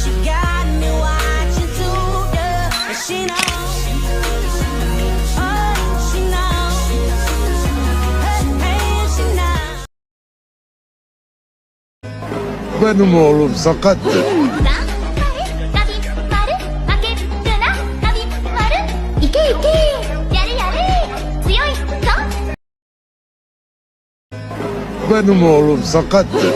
she got me watching too, yeah. And she knows, oh, she knows, hey, hey, she knows. Benim oğlum sakattı. Benim oğlum sakattı.